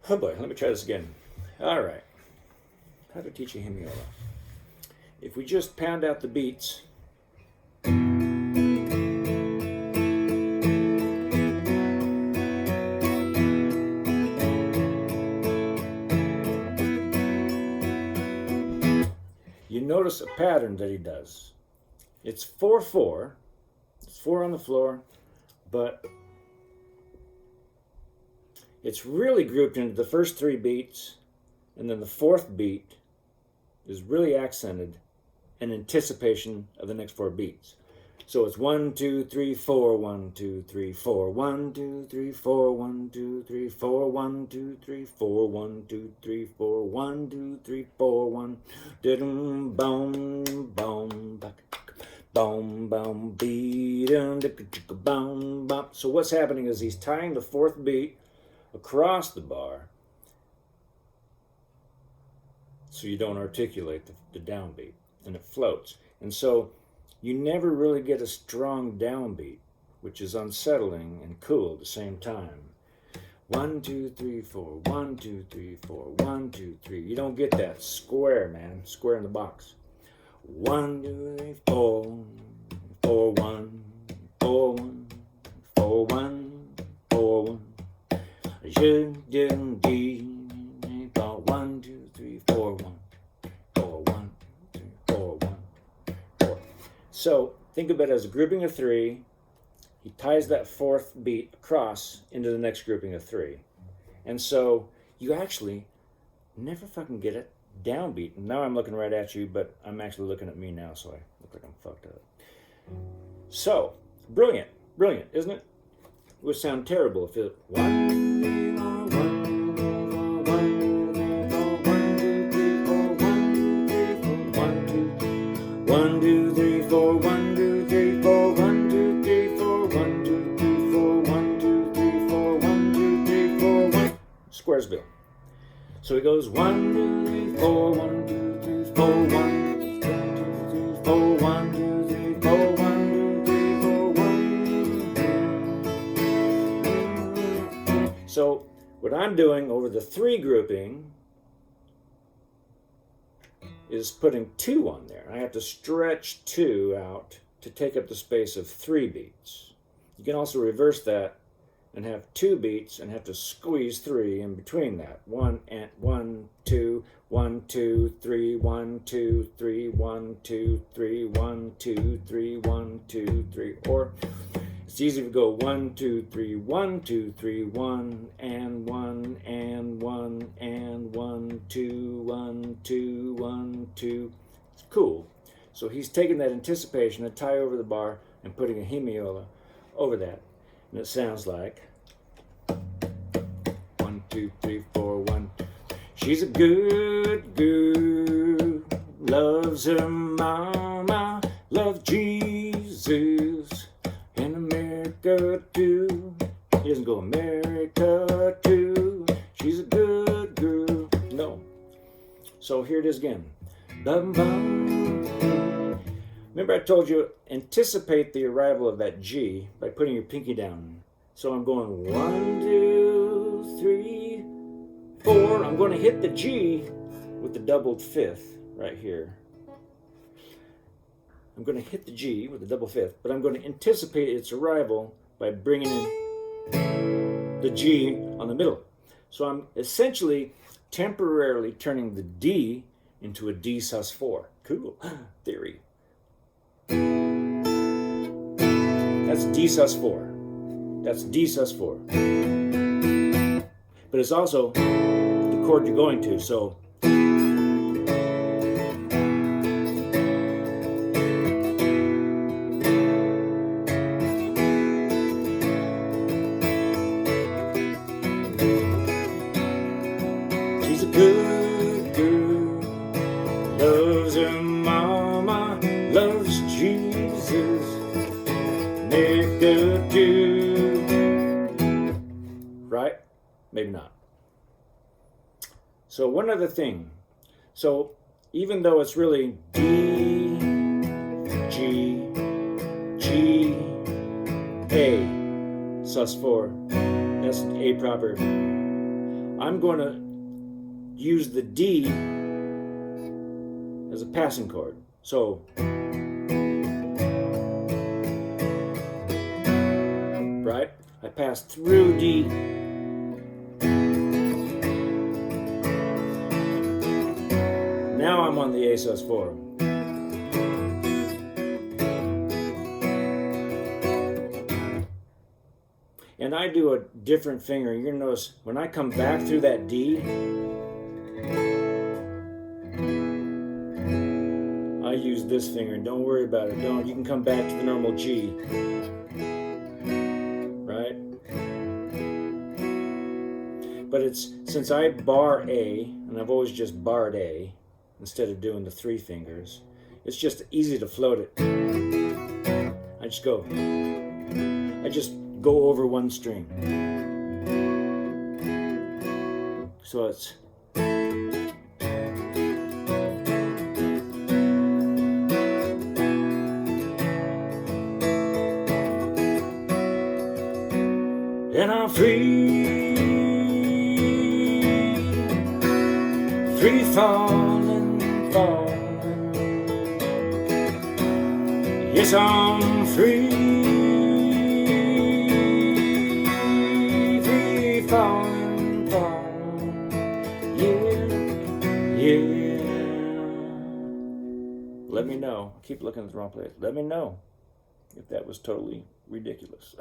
Oh boy, let me try this again. All right. How to teach a hemiola. If we just pound out the beats, you notice a pattern that he does. It's 4-4. It's 4 on the floor, but it's really grouped into the first 3 beats, and then the 4th beat is really accented in anticipation of the next 4 beats. So it's 1, 2, 3, 4, 1, 2, 3, 4, 1, 2, 3, 4, 1, 2, 3, 4, 1, 2, 3, 4, 1, 2, 3, 4, 1, 2, 3, 4, 1, dum boom boom boom boom beat boom bum. So what's happening is he's tying the 4th beat across the bar so you don't articulate the downbeat, and it floats. And so you never really get a strong downbeat, which is unsettling and cool at the same time. 1, 2, 3, 4, 1, 2, 3, 4, 1, 2, 3. You don't get that square, man. Square in the box. 1, 2, 3, 4, 4, 1, 4, 1, 4, 1, 4, 1. Je didn't D, 1, 2, 3, 4, 1, 4, 1, 3, 4, 1, 4. So think of it as a grouping of 3. He ties that 4th beat across into the next grouping of 3. And so you actually never fucking get it downbeat. And now I'm looking right at you, but I'm actually looking at me now, so I look like I'm fucked up. So, brilliant, isn't it? It would sound terrible if it 1, 2, 3, 4, 1, 2, 3, 4, 1, 2, 3, 4, 1, 2, 3, 4, 1, 2, 3, 4, 1, 2, 3, 4, 1. Squaresville. So he goes 1, 2, 3, 4, 1, 2, 3, 4, 1, 2, 3, 4, 1, 2, 3, 4, 1, 2, 3, 4, 1. So what I'm doing over the 3 grouping is putting 2 on there. I have to stretch 2 out to take up the space of 3 beats. You can also reverse that and have 2 beats and have to squeeze 3 in between that. 1 and 1, 2, 1, 2, 3, 1, 2, 3, 1, 2, 3, 1, 2, 3, 1, 2, 3. Or it's easy to go 1, 2, 3, 1, 2, 3, 1, and 1, and 1, and 1, 2, 1, 2, 1, 2. It's cool. So he's taking that anticipation, a tie over the bar, and putting a hemiola over that. And it sounds like 1, 2, 3, 4, 1. She's a good girl, loves her mama, loves Jesus, and America too. He doesn't go America too. She's a good girl. No. So here it is again. Bum, bum. Remember I told you, anticipate the arrival of that G by putting your pinky down. So I'm going 1, 2, 3, 4. I'm going to hit the G with the doubled 5th right here. I'm going to hit the G with the double 5th, but I'm going to anticipate its arrival by bringing in the G on the middle. So I'm essentially temporarily turning the D into a D sus4. Cool. Theory. That's D sus4. That's D sus4. But it's also the chord you're going to. So she's a good girl, loves her mama, loves Jesus, make her do. Right? Maybe not. So one other thing. So even though it's really D, G, G, A, sus4, that's A proper. I'm going to use the D as a passing chord. So, right? I pass through D. Now I'm on the A sus4. And I do a different finger. You're going to notice when I come back through that D, I use this finger. Don't worry about it. Don't. You can come back to the normal G. Right? But it's, since I bar A, and I've always just barred A, instead of doing the 3 fingers, it's just easy to float it. I just go over one string. So it's, and I'm free falling, falling. Yes, I'm free falling, falling. Yeah. Let me know. I keep looking at the wrong place. Let me know if that was totally ridiculous.